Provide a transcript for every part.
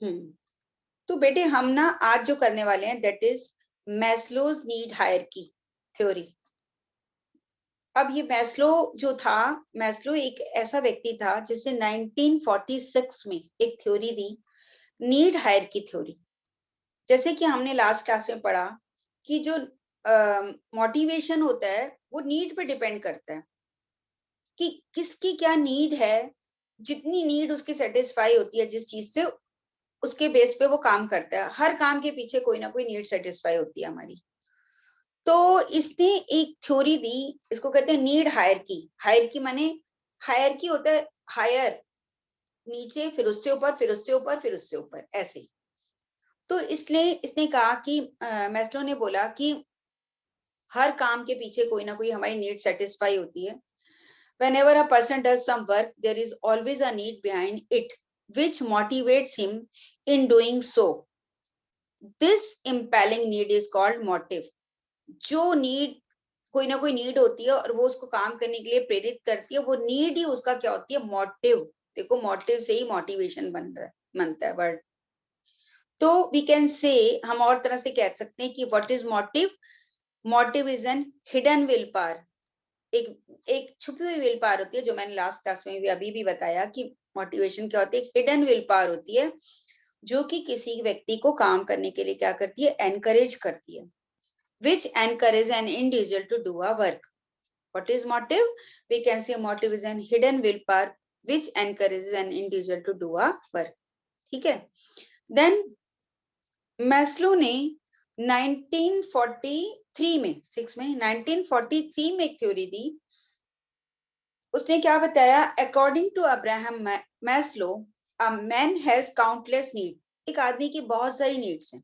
तो बेटे हम ना आज जो करने वाले हैं that is Maslow's need hierarchy theory. अब ये मैस्लो जो था, मैस्लो एक ऐसा व्यक्ति था जिसने 1946 में एक थ्योरी दी, नीड हायरार्की थ्योरी। जैसे कि हमने लास्ट क्लास में पढ़ा कि जो मोटिवेशन होता है वो नीड पे डिपेंड करता है कि किसकी क्या नीड है। जितनी नीड उसकी सेटिस्फाई होती है जिस चीज से, उसके बेस पे वो काम करता है। हर काम के पीछे कोई ना कोई नीड सेटिस्फाई होती है हमारी। तो इसने एक थ्योरी दी, इसको कहते हैं नीड हायरार्की। हायरार्की माने, हायरार्की होता है हायर, नीचे, फिर उससे ऊपर, फिर उससे ऊपर, फिर उससे ऊपर, ऐसे। तो इसलिए इसने कहा कि मैस्लो ने बोला कि हर काम के पीछे कोई ना कोई हमारी नीड सेटिस्फाई होती है। Whenever a person does some work, there is always a need behind it, which motivates him in doing so. This impelling need is called motive. जो नीड, कोई ना कोई नीड होती है और वो उसको काम करने के लिए प्रेरित करती है, वो नीड ही उसका क्या होती है, मोटिव। देखो मोटिव से ही मोटिवेशन बनता है वर्ड। तो वी कैन से, हम और तरह से कह सकते हैं कि what is motive. Motive is an hidden will power. एक छुपी हुई विल पावर होती है, जो मैंने लास्ट क्लास में भी अभी भी बताया कि मोटिवेशन क्या होती है। हिडन विल पावर होती है जो कि किसी व्यक्ति को काम करने के लिए क्या करती है, एनकरेज करती है। which encourage an individual to do a work. What is motive? We can say motive is an hidden willpower which encourages an individual to do a work. ठीक है। Then मैस्लो ने 1943 में 1943 में एक थ्योरी दी। उसने क्या बताया, according to Abraham Maslow, a man has countless need. एक आदमी की बहुत सारी नीड्स हैं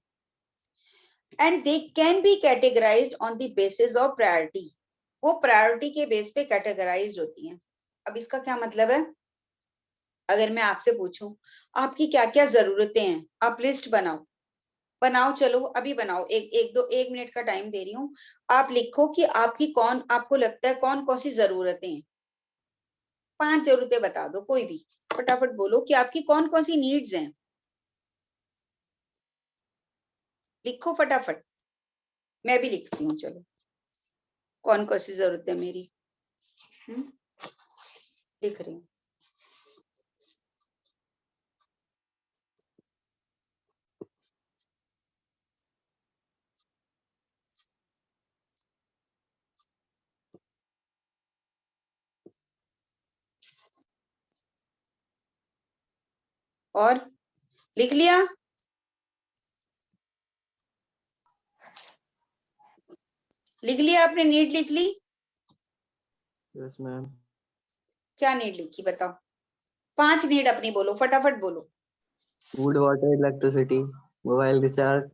and they can be categorized on the basis of priority. वो प्रायोरिटी के बेस पे कैटेगराइज होती हैं। अब इसका क्या मतलब है, अगर मैं आपसे पूछूं आपकी क्या क्या जरूरतें हैं, आप लिस्ट बनाओ, चलो अभी बनाओ, एक मिनट का टाइम दे रही हूँ। आप लिखो कि आपको लगता है कौन कौन सी जरूरतें हैं। 5 जरूरतें बता दो, कोई भी फटाफट बोलो कि आपकी कौन कौन सी नीड्स हैं। लिखो फटाफट, मैं भी लिखती हूँ, चलो कौन कौन सी जरूरत है मेरी। लिख रही हूँ। और लिख लिया? लिख लिया आपने? नीड लिख ली? Yes ma'am. क्या नीड लिखी बताओ? 5 नीड अपनी बोलो, फटाफट बोलो। Food, water, electricity, mobile recharge.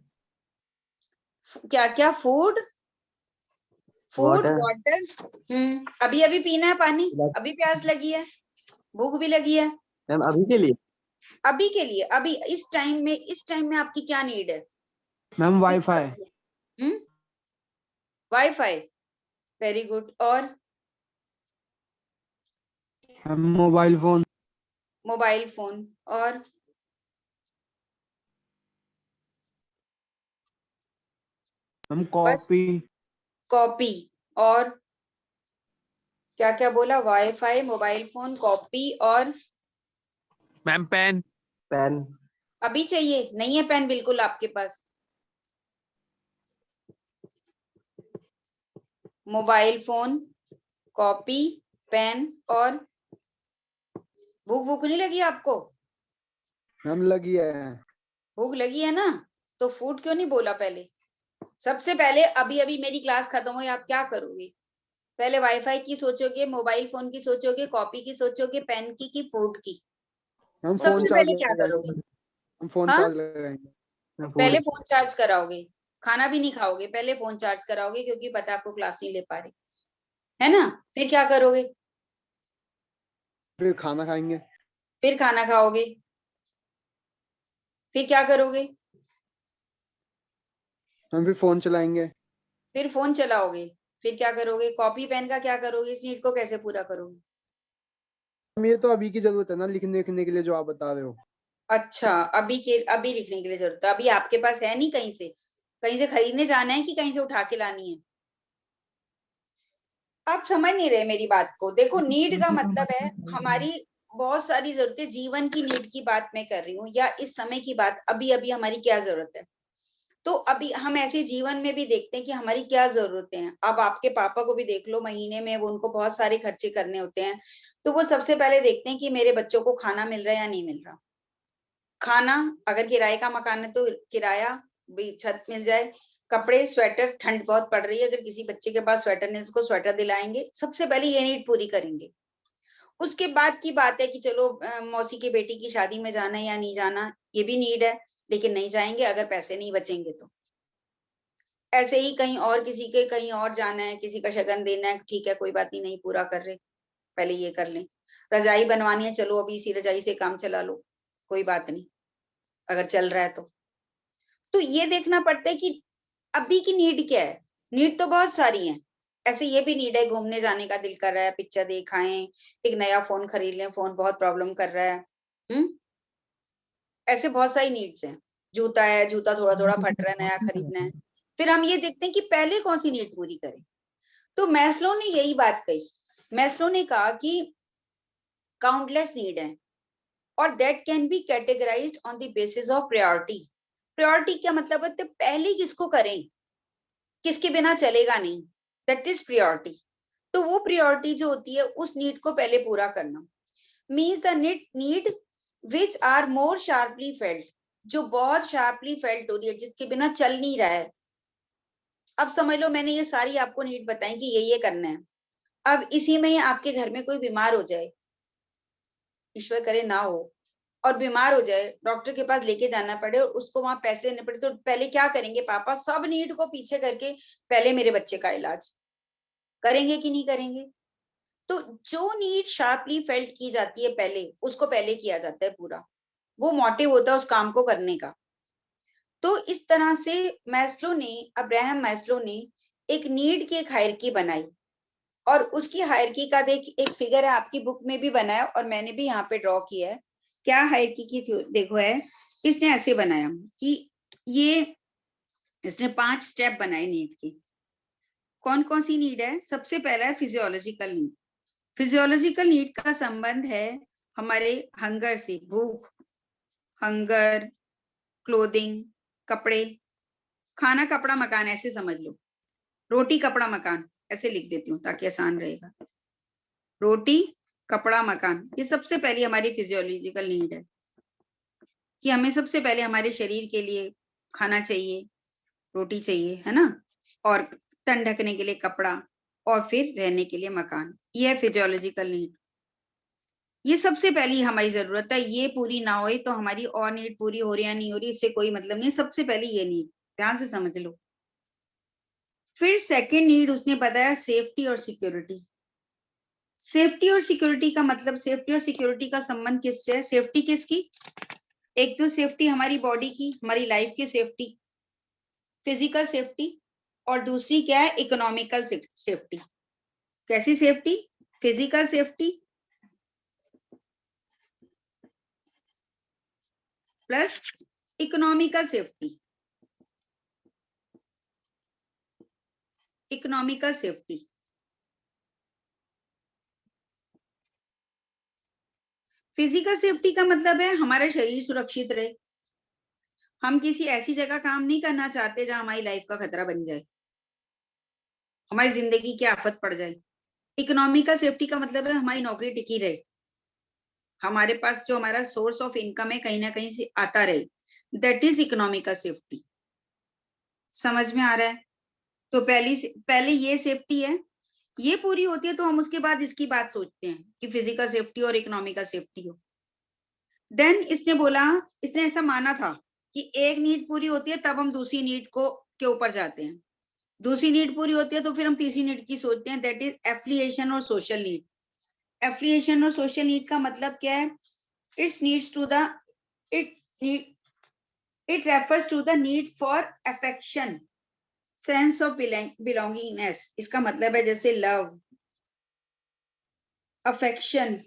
क्या क्या? Food water. वाटर। अभी अभी पीना है पानी, अभी प्यास लगी है, भूख भी लगी है। मैम अभी के लिए? अभी के लिए, अभी इस टाइम में आपकी क्या नीड है? Ma'am wifi. Wifi, very good. और मोबाइल फोन। Mobile phone. और हम कॉपी। कॉपी। और क्या क्या बोला? वाईफाई, मोबाइल फोन, कॉपी और मैम पेन। पेन। अभी चाहिए? नहीं है पेन बिल्कुल आपके पास? मोबाइल फोन, कॉपी, पेन और भूख नहीं लगी आपको? मैम लगी है। भूख लगी है ना, तो फूड क्यों नहीं बोला पहले? सबसे पहले अभी अभी मेरी क्लास खत्म हुई आप क्या करोगे? पहले वाईफाई की सोचोगे, मोबाइल फोन की सोचोगे, कॉपी की सोचोगे, पेन की फूड की? हम फोन सबसे चार्ज पहले क्या करोगे? लगाएंगे। हम फोन हाँ, चार्ज लगाएंगे। पहले फोन चार्ज कराओगे, खाना भी नहीं खाओगे, पहले फोन चार्ज कराओगे क्योंकि पता है आपको क्लास नहीं ले पा रहे, है ना? फिर क्या करोगे? फिर खाना खाएंगे। फिर खाना खाओगे, फिर क्या करोगे? हम फिर फोन चलाएंगे। फिर फोन चलाओगे, फिर क्या करोगे? कॉपी पेन का क्या करोगे? इस नीड को कैसे पूरा करोगे? हम ये तो अभी की जरूरत है ना, लिखने लिखने के लिए जो आप बता रहे हो। अच्छा, अभी लिखने के लिए जरूरत है, अभी आपके पास है नहीं, कहीं से खरीदने जाना है कि कहीं से उठा के लानी है? आप समझ नहीं रहे मेरी बात को। देखो, नीड का मतलब है हमारी बहुत सारी जरूरतें, जीवन की नीड की बात मैं कर रही हूँ, या इस समय की बात, अभी अभी हमारी क्या जरूरत है। तो अभी हम ऐसे जीवन में भी देखते हैं कि हमारी क्या जरूरतें हैं। अब आपके पापा को भी देख लो, महीने में वो उनको बहुत सारे खर्चे करने होते हैं, तो वो सबसे पहले देखते हैं कि मेरे बच्चों को खाना मिल रहा है या नहीं मिल रहा। खाना, अगर किराए का मकान है तो किराया भी, छत मिल जाए, कपड़े, स्वेटर, ठंड बहुत पड़ रही है, अगर किसी बच्चे के पास स्वेटर नहीं, उसको स्वेटर दिलाएंगे। सबसे पहले ये नीड पूरी करेंगे। उसके बाद की बात है कि चलो मौसी की बेटी की शादी में जाना है या नहीं जाना, ये भी नीड है, लेकिन नहीं जाएंगे अगर पैसे नहीं बचेंगे तो। ऐसे ही कहीं और किसी के कहीं और जाना है, किसी का शगन देना है, ठीक है कोई बात नहीं, नहीं पूरा कर रहे, पहले ये कर लें। रजाई बनवानी है, चलो अभी इसी रजाई से काम चला लो, कोई बात नहीं, अगर चल रहा है तो ये देखना पड़ता है कि अभी की नीड क्या है। नीड तो बहुत सारी है। ऐसे ये भी नीड है, घूमने जाने का दिल कर रहा है, पिक्चर देख आए, एक नया फोन खरीद लें, फोन बहुत प्रॉब्लम कर रहा है। ऐसे बहुत सारी नीड्स हैं। जूता है, जूता थोड़ा थोड़ा फट रहा है, नया खरीदना है। फिर हम ये देखते हैं कि पहले कौन सी नीड पूरी करें। तो मैस्लो ने यही बात कही। मैस्लो ने कहा कि काउंटलेस नीड है, और that can be categorised on the basis of priority. Priority क्या मतलब है, तो पहले किसको करें, किसके बिना चलेगा नहीं, दैट इज प्रायोरिटी। तो वो प्रायोरिटी जो होती है, उस नीड को पहले पूरा करना। Means the need which are more sharply felt, जो बहुत शार्पली फेल्ट हो रही है, जिसके बिना चल नहीं रहा है। अब समझ लो, मैंने ये सारी आपको नीड बताई कि ये करना है। अब इसी में आपके घर में कोई बीमार हो जाए, ईश्वर करे ना हो, और बीमार हो जाए, डॉक्टर के पास लेके जाना पड़े और उसको वहां पैसे देने पड़े, तो पहले क्या करेंगे पापा, सब नीड को पीछे करके पहले मेरे बच्चे का इलाज करेंगे कि नहीं करेंगे। तो जो नीड शार्पली फेल्ट की जाती है पहले, उसको पहले किया जाता है पूरा, वो मोटिव होता है उस काम को करने का। तो इस तरह से अब्राहम मैस्लो ने एक नीड की एक हायरार्की बनाई, और उसकी हायरार्की का एक फिगर है, आपकी बुक में भी बना है और मैंने भी यहाँ पे ड्रॉ किया है। क्या हायरार्की की देखो है, इसने ऐसे बनाया कि ये इसने 5 स्टेप बनाए नीड के। कौन कौन सी नीड है? सबसे पहला है फिजियोलॉजिकल नीड। फिजियोलॉजिकल नीड का संबंध है हमारे हंगर से, भूख, हंगर, क्लोथिंग, कपड़े, खाना, कपड़ा, मकान, ऐसे समझ लो। रोटी, कपड़ा, मकान, ऐसे लिख देती हूँ ताकि आसान रहेगा। रोटी, कपड़ा, मकान, ये सबसे पहली हमारी फिजियोलॉजिकल नीड है, कि हमें सबसे पहले हमारे शरीर के लिए खाना चाहिए, रोटी चाहिए, है ना, और तन ढकने के लिए कपड़ा, और फिर रहने के लिए मकान। ये है फिजियोलॉजिकल नीड। ये सबसे पहली हमारी जरूरत है। ये पूरी ना हो तो हमारी और नीड पूरी हो रही है नहीं हो रही, इससे कोई मतलब नहीं। सबसे पहली ये नीड ध्यान से समझ लो। फिर सेकंड नीड उसने बताया सेफ्टी और सिक्योरिटी। सेफ्टी और सिक्योरिटी का मतलब, सेफ्टी और सिक्योरिटी का संबंध किससे है? सेफ्टी किसकी? एक तो सेफ्टी हमारी बॉडी की, हमारी लाइफ की सेफ्टी, फिजिकल सेफ्टी, और दूसरी क्या है? Economical safety. कैसी safety? Physical safety plus economical safety. Economical safety, physical safety का मतलब है हमारा शरीर सुरक्षित रहे। हम किसी ऐसी जगह काम नहीं करना चाहते जहां हमारी लाइफ का खतरा बन जाए, हमारी जिंदगी की आफत पड़ जाए। इकोनॉमिकल सेफ्टी का मतलब है हमारी नौकरी टिकी रहे, हमारे पास जो हमारा सोर्स ऑफ इनकम है कहीं ना कहीं से आता रहे, दैट इज इकोनॉमिकल सेफ्टी। समझ में आ रहा है? तो पहले ये सेफ्टी है, ये पूरी होती है तो हम उसके बाद इसकी बात सोचते हैं कि फिजिकल सेफ्टी और इकोनॉमिकल सेफ्टी हो। देन इसने बोला, इसने ऐसा माना था कि एक नीड पूरी होती है तब हम दूसरी नीड को के ऊपर जाते हैं, दूसरी नीड पूरी होती है तो फिर हम तीसरी नीड की सोचते हैं, दैट इज एफिलिएशन और सोशल नीड। एफिलिएशन और सोशल नीड का मतलब क्या है? It's needs to the it it refers to the need for affection, sense of belongingness. इसका मतलब है जैसे लव, अफेक्शन,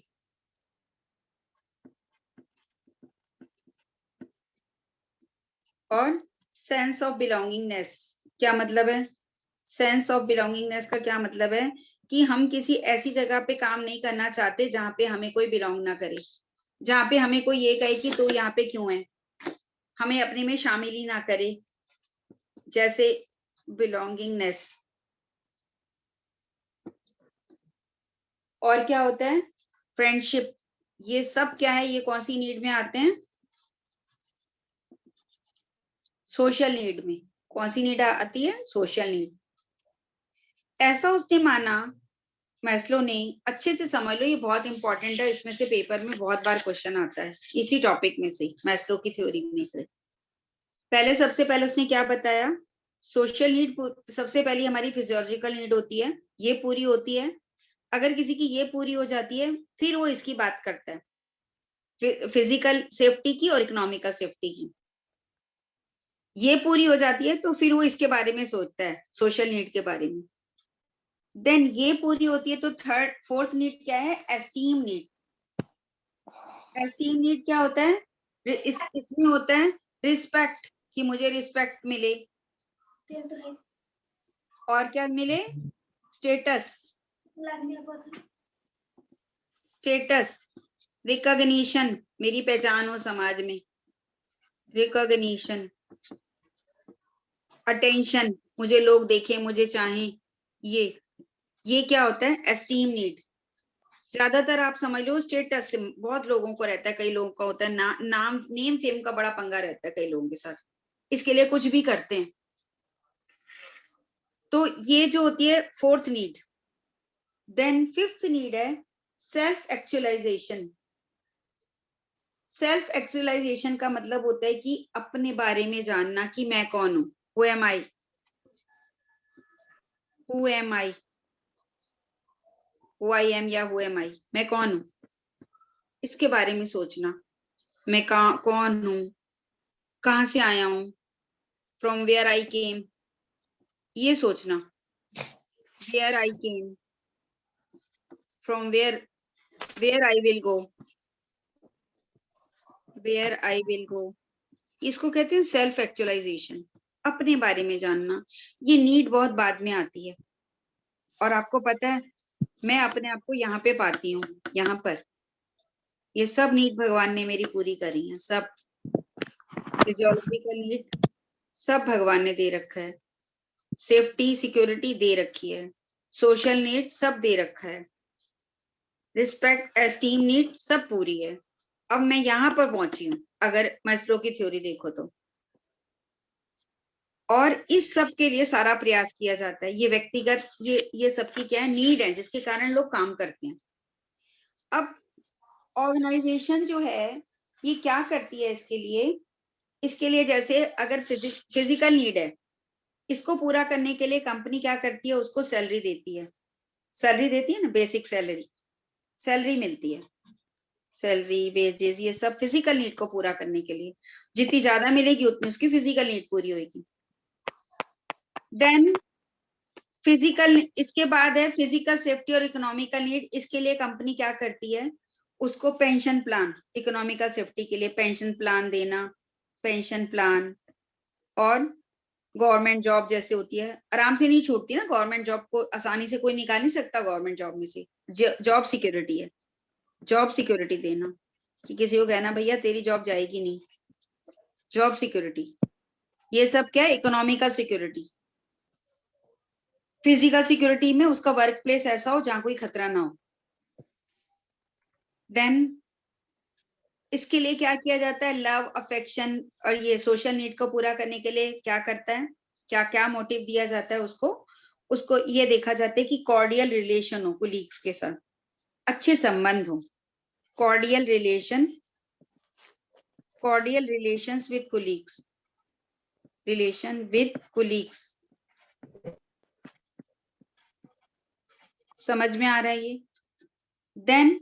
और सेंस ऑफ बिलोंगिंगनेस क्या मतलब है? सेंस ऑफ बिलोंगिंगनेस का क्या मतलब है कि हम किसी ऐसी जगह पे काम नहीं करना चाहते जहां पे हमें कोई बिलोंग ना करे, जहां पे हमें कोई ये कहे कि तू यहाँ पे क्यों है, हमें अपने में शामिल ही ना करे, जैसे बिलोंगिंगनेस। और क्या होता है? फ्रेंडशिप। ये सब क्या है? ये कौन सी नीड में आते हैं? सोशल नीड में। कौन सी नीड आती है? Social need. ऐसा उसने माना, मैस्लो ने, अच्छे से समझ लो, ये बहुत इंपॉर्टेंट है, इसमें से पेपर में बहुत बार क्वेश्चन आता है इसी टॉपिक में से, मैस्लो की थ्योरी में से। पहले सबसे पहले उसने क्या बताया? सोशल नीड सबसे पहली हमारी फिजियोलॉजिकल नीड होती है, ये पूरी होती है। अगर किसी की ये पूरी हो जाती है फिर वो इसकी बात करता है, फिजिकल सेफ्टी की और इकोनॉमिकल सेफ्टी की। ये पूरी हो जाती है तो फिर वो इसके बारे में सोचता है, सोशल नीड के बारे में। देन ये पूरी होती है तो फोर्थ नीड क्या है? Esteem need. एस्टीम नीड क्या होता है? इसमें होता है रिस्पेक्ट, कि मुझे रिस्पेक्ट मिले। और क्या मिले? स्टेटस। स्टेटस, रिकॉग्निशन, मेरी पहचान हो समाज में, रिकॉग्निशन। अटेंशन, मुझे लोग देखें, मुझे चाहें, ये क्या होता है? Esteem need. ज्यादातर आप समझ लो स्टेटस से बहुत लोगों को रहता है, कई लोगों का होता है नाम नेम फेम का बड़ा पंगा रहता है कई लोगों के साथ, इसके लिए कुछ भी करते हैं। तो ये जो होती है fourth need. Then fifth need है सेल्फ एक्चुअलाइजेशन। सेल्फ एक्चुअलाइजेशन का मतलब होता है कि अपने बारे में जानना कि मैं कौन हूं। Who am I, who am I, who I am या हु एम आई, मैं कौन हूं, इसके बारे में सोचना। मैं कौन हूं, कहां से आया हूं, फ्रॉम वेयर आई केम, ये सोचना। Where I came, from where I will go, where I will go, इसको कहते हैं सेल्फ एक्चुअलाइजेशन, अपने बारे में जानना। ये नीड बहुत बाद में आती है, और आपको पता है मैं अपने आप को यहाँ पे पाती हूँ, यहाँ पर। ये सब नीड भगवान ने मेरी पूरी करी है, सब फिजियोलॉजिकल नीड सब भगवान ने दे रखा है, सेफ्टी सिक्योरिटी दे रखी है, सोशल नीड सब दे रखा है, रिस्पेक्ट एस्टीम नीड सब पूरी है। अब मैं यहाँ पर पहुंची हूँ अगर मैस्लो की थ्योरी देखो तो, और इस सब के लिए सारा प्रयास किया जाता है। ये व्यक्तिगत ये सबकी क्या है? नीड है, जिसके कारण लोग काम करते हैं। अब ऑर्गेनाइजेशन जो है ये क्या करती है इसके लिए जैसे अगर फिजिकल नीड है, इसको पूरा करने के लिए कंपनी क्या करती है? उसको सैलरी देती है, सैलरी देती है ना, बेसिक सैलरी, सैलरी मिलती है, सैलरी वेजेस, ये सब फिजिकल नीड को पूरा करने के लिए। जितनी ज्यादा मिलेगी उतनी उसकी फिजिकल नीड पूरी होगी। देन फिजिकल, इसके बाद है फिजिकल सेफ्टी और इकोनॉमिकल नीड। इसके लिए कंपनी क्या करती है? उसको पेंशन प्लान, इकोनॉमिकल सेफ्टी के लिए पेंशन प्लान देना, पेंशन प्लान। और गवर्नमेंट जॉब जैसे होती है, आराम से नहीं छूटती ना गवर्नमेंट जॉब को, आसानी से कोई निकाल नहीं सकता गवर्नमेंट जॉब में से। जॉब सिक्योरिटी है, जॉब सिक्योरिटी देना, कि किसी को कहना भैया तेरी जॉब जाएगी नहीं, जॉब सिक्योरिटी। ये सब क्या है? Economical security. फिजिकल सिक्योरिटी में उसका वर्क प्लेस ऐसा हो जहां कोई खतरा ना हो। देन इसके लिए क्या किया जाता है? लव, अफेक्शन और ये सोशल नीड को पूरा करने के लिए क्या करता है? क्या क्या मोटिव दिया जाता है उसको? उसको ये देखा जाता है कि कॉर्डियल रिलेशन हो कोलीग्स के साथ, अच्छे संबंध हो, cordial relations with colleagues, relation with colleagues. समझ में आ रहा है ये? देन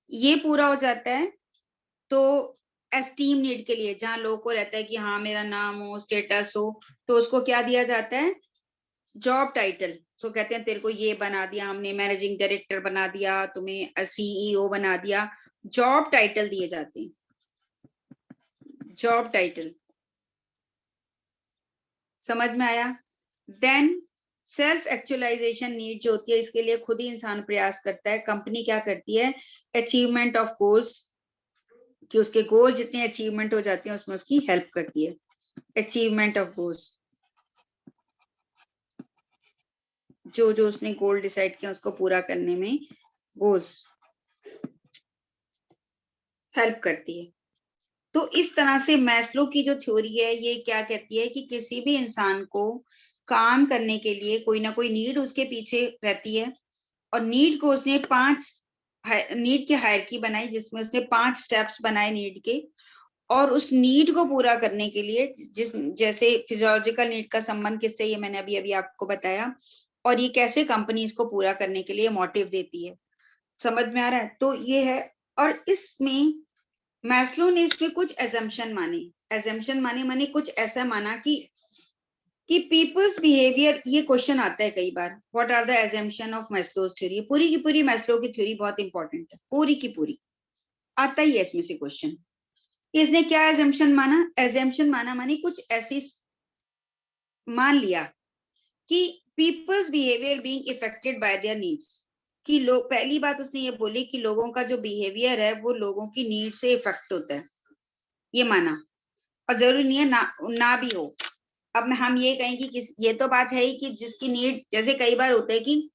ये पूरा हो जाता है तो एस्टीम नीड के लिए, जहां लोगों को रहता है कि हाँ मेरा नाम हो, स्टेटस हो, तो उसको क्या दिया जाता है? Job title. सो कहते हैं तेरे को ये बना दिया हमने, मैनेजिंग डायरेक्टर बना दिया, तुम्हें सीईओ बना दिया, जॉब टाइटल दिए जाते हैं, जॉब टाइटल। समझ में आया? देन सेल्फ एक्चुअलाइजेशन नीड जो होती है, इसके लिए खुद ही इंसान प्रयास करता है। कंपनी क्या करती है? अचीवमेंट ऑफ गोल्स, कि उसके गोल जितने अचीवमेंट हो जाते हैं उसमें उसकी हेल्प करती है। अचीवमेंट ऑफ गोल्स, जो जो उसने गोल डिसाइड किया उसको पूरा करने में गोल्स हेल्प करती है। तो इस तरह से मैस्लो की जो थ्योरी है ये क्या कहती है कि किसी भी इंसान को काम करने के लिए कोई ना कोई नीड उसके पीछे रहती है, और नीड को उसने 5 नीड की हायरार्की बनाई, जिसमें उसने 5 स्टेप्स बनाए नीड के, और उस नीड को पूरा करने के लिए जैसे फिजियोलॉजिकल नीड का संबंध किससे, ये मैंने अभी आपको बताया, और ये कैसे कंपनी इसको पूरा करने के लिए मोटिव देती है। समझ में आ रहा है? तो ये है। और इसमें मैस्लो ने इसमें कुछ एजम्पशन माने कुछ ऐसा माना कि पीपल्स बिहेवियर, ये क्वेश्चन आता है कई बार, what are the assumption of Maslow's theory. पूरी की पूरी मैस्लो की थ्योरी बहुत इंपॉर्टेंट है, पूरी की पूरी आता ही है इसमें से क्वेश्चन। इसने क्या एजम्पशन माना? एजम्पशन माने कुछ ऐसी मान लिया कि peoples behaviour being affected by there needs, कि लोग, पहली बात उसने ये बोली कि लोगों का जो बिहेवियर है वो लोगों की नीड से इफेक्ट होता है, ये माना। और जरूरी नहीं है ना भी हो। अब हम ये कहें कि ये तो बात है ही कि जिसकी नीड, जैसे कई बार होता है कि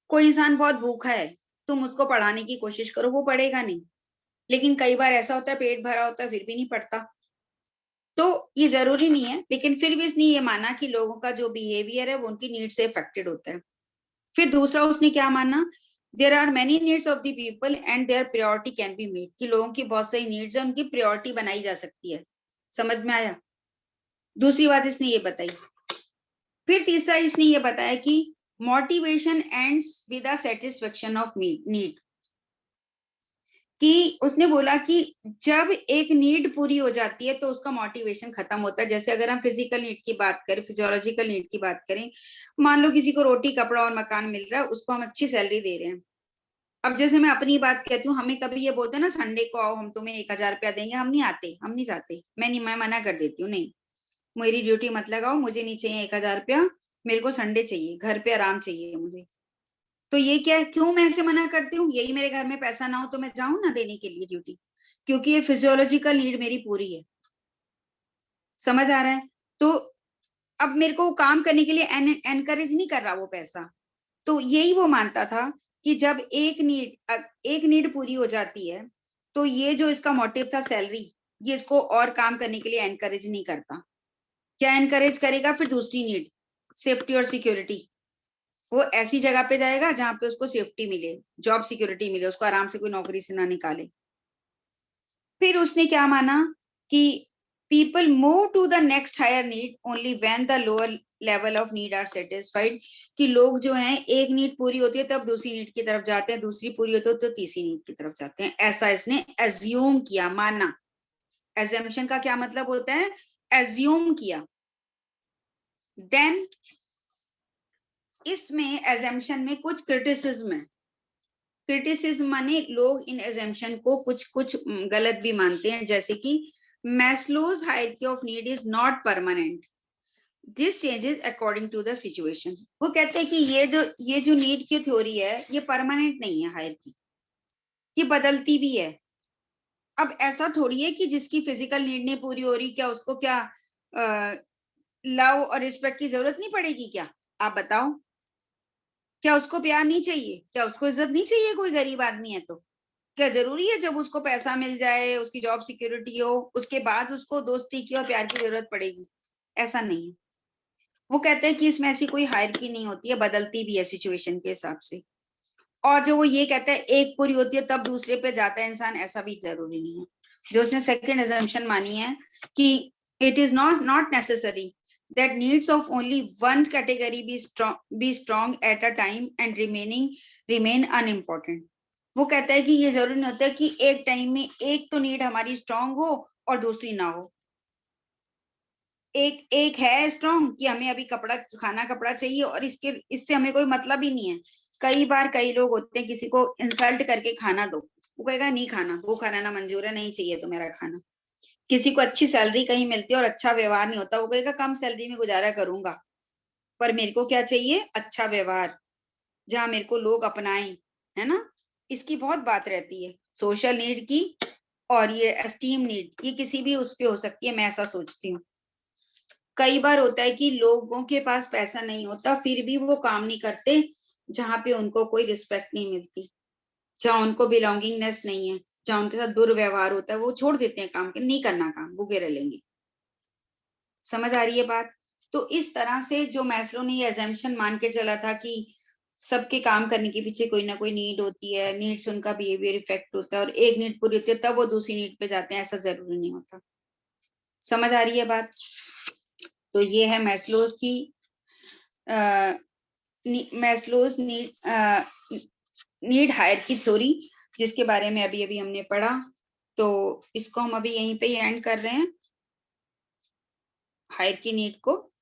कोई इंसान बहुत भूखा है, तुम उसको पढ़ाने की कोशिश करो, वो पढ़ेगा नहीं। लेकिन कई बार ऐसा होता है पेट भरा होता है फिर भी नहीं पढ़ता। तो ये जरूरी नहीं है, लेकिन फिर भी इसने ये माना कि लोगों का जो बिहेवियर है वो उनकी नीड से इफेक्टेड होता है। फिर दूसरा उसने क्या माना? There are many needs of the people and their priority can be made, कि लोगों की बहुत सारी नीड्स है, उनकी प्रायोरिटी बनाई जा सकती है। समझ में आया? दूसरी बात इसने ये बताई। फिर तीसरा इसने ये बताया कि motivation ends with the satisfaction of need, कि उसने बोला कि जब एक नीड पूरी हो जाती है तो उसका मोटिवेशन खत्म होता है। जैसे अगर हम फिजिकल नीड की बात करें, फिजियोलॉजिकल नीड की बात करें, मान लो किसी को रोटी कपड़ा और मकान मिल रहा है, उसको हम अच्छी सैलरी दे रहे हैं। अब जैसे मैं अपनी बात कहती हूँ, हमें कभी ये बोलते हैं ना संडे को आओ हम तुम्हें 1000 रुपया देंगे, हम नहीं आते, हम नहीं जाते। मैं मना कर देती हूँ, नहीं मेरी ड्यूटी मत लगाओ, मुझे नहीं चाहिए 1000 रुपया, मेरे को संडे चाहिए, घर पे आराम चाहिए मुझे। तो ये क्या है, क्यों मैं ऐसे मना करती हूँ? यही मेरे घर में पैसा ना हो तो मैं जाऊं ना देने के लिए ड्यूटी, क्योंकि ये फिजियोलॉजिकल नीड मेरी पूरी है। समझ आ रहा है? तो अब मेरे को काम करने के लिए एनकरेज नहीं कर रहा वो पैसा। तो यही वो मानता था कि जब एक नीड पूरी हो जाती है तो ये जो इसका मोटिव था सैलरी, ये इसको और काम करने के लिए एनकरेज नहीं करता। क्या एनकरेज करेगा? फिर दूसरी नीड, सेफ्टी और सिक्योरिटी। वो ऐसी जगह पे जाएगा जहां पे उसको सेफ्टी मिले, जॉब सिक्योरिटी मिले, उसको आराम से कोई नौकरी से ना निकाले। फिर उसने क्या माना कि people move to the next higher need only when the lower level of need are satisfied, कि लोग जो हैं एक नीड पूरी होती है तब दूसरी नीड की तरफ जाते हैं, दूसरी पूरी होती है तो तीसरी नीड की तरफ जाते हैं। ऐसा इसने एज्यूम किया, माना। एजम्पशन का क्या मतलब होता है? एज्यूम किया। देन इसमें एजम्पशन में कुछ क्रिटिसिज्म है। क्रिटिसिज्म माने लोग इन एजम्पशन को कुछ गलत भी मानते हैं, जैसे कि Maslow's hierarchy of need is not permanent, this changes according to the situation. वो कहते हैं कि ये जो नीड की थ्योरी है ये परमानेंट नहीं है, हायरार्की ये बदलती भी है। अब ऐसा थोड़ी है कि जिसकी फिजिकल नीड नहीं पूरी हो रही, क्या उसको क्या लव और रिस्पेक्ट की जरूरत नहीं पड़ेगी? क्या आप बताओ? क्या उसको प्यार नहीं चाहिए? क्या उसको इज्जत नहीं चाहिए? कोई गरीब आदमी है तो क्या जरूरी है जब उसको पैसा मिल जाए, उसकी जॉब सिक्योरिटी हो, उसके बाद उसको दोस्ती की और प्यार की जरूरत पड़ेगी? ऐसा नहीं है। वो कहते हैं कि इसमें ऐसी कोई हायरार्की नहीं होती है, बदलती भी है सिचुएशन के हिसाब से। और जो वो ये कहता है एक पूरी होती है तब दूसरे पे जाता है इंसान, ऐसा भी जरूरी नहीं है। जो उसने सेकंड assumption मानी है कि it is not necessary that needs of only one category be strong at a time and remain unimportant। वो कहता है कि ये जरूरी नहीं होता है कि एक टाइम में एक तो नीड हमारी स्ट्रांग हो और दूसरी ना हो। एक है स्ट्रांग कि हमें अभी खाना कपड़ा चाहिए और इससे हमें कोई मतलब ही नहीं है। कई बार कई लोग होते हैं, किसी को इंसल्ट करके खाना दो, वो कहेगा नहीं खाना, वो खाना ना मंजूर है, नहीं चाहिए तो मेरा खाना। किसी को अच्छी सैलरी कहीं मिलती है और अच्छा व्यवहार नहीं होता, वो कहेगा कम सैलरी में गुजारा करूंगा, पर मेरे को क्या चाहिए, अच्छा व्यवहार, जहां मेरे को लोग अपनाएं, है ना। इसकी बहुत बात रहती है सोशल नीड की, और ये एस्टीम नीड, ये किसी भी उस पे हो सकती है, मैं ऐसा सोचती हूँ। कई बार होता है कि लोगों के पास पैसा नहीं होता, फिर भी वो काम नहीं करते जहां पे उनको कोई रिस्पेक्ट नहीं मिलती, जहां उनको बिलोंगिंगनेस नहीं है, जहां उनके साथ दुर्व्यवहार होता है, वो छोड़ देते हैं काम के, नहीं करना काम, भूखे रह लेंगे। समझ आ रही है बात। तो इस तरह से जो मैस्लो ने ये एजम्पशन मान के चला था कि सबके काम करने के पीछे कोई ना कोई नीड होती है, नीड से उनका बिहेवियर इफेक्ट होता है, और एक नीड पूरी होती है तब वो दूसरी नीड पे जाते हैं, ऐसा जरूरी नहीं होता। समझ आ रही है बात। तो ये है मैस्लोज की मैस्लोज नीड हायरार्की थ्योरी, जिसके बारे में अभी अभी हमने पढ़ा। तो इसको हम अभी यहीं पे ही एंड कर रहे हैं, हायरार्की नीड को।